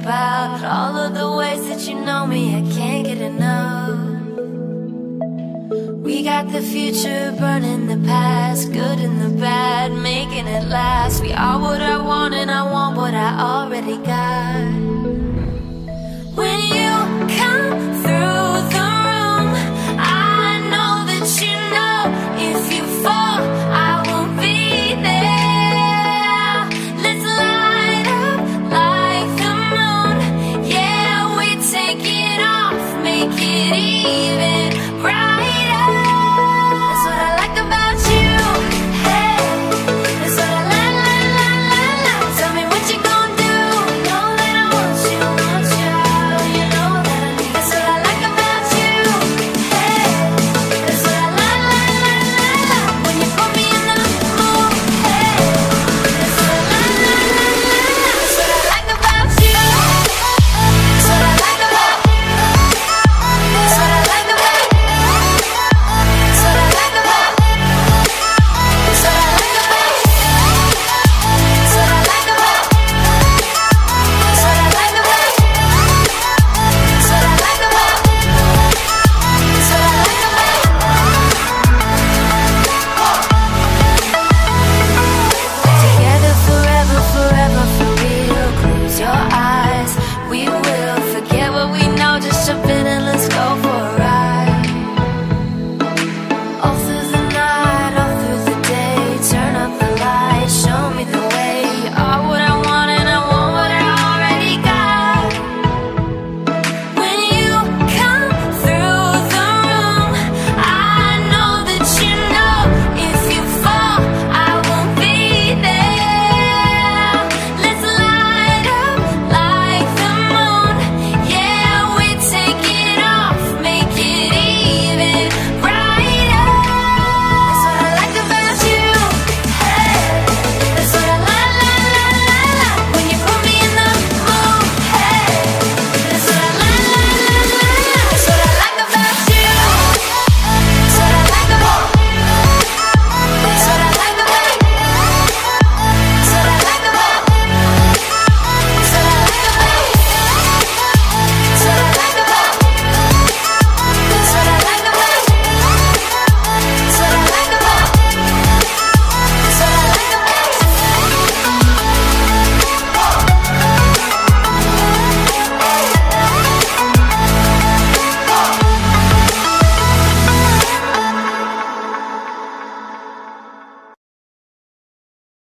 about all of the ways that you know me, I can't get enough. We got the future burning the past, good and the bad, making it last. We are what I want and I want what I already got. When you come through the room, I know that you know if you fall, I won't be there. Let's light up like the moon. Yeah, we take it off, make it even.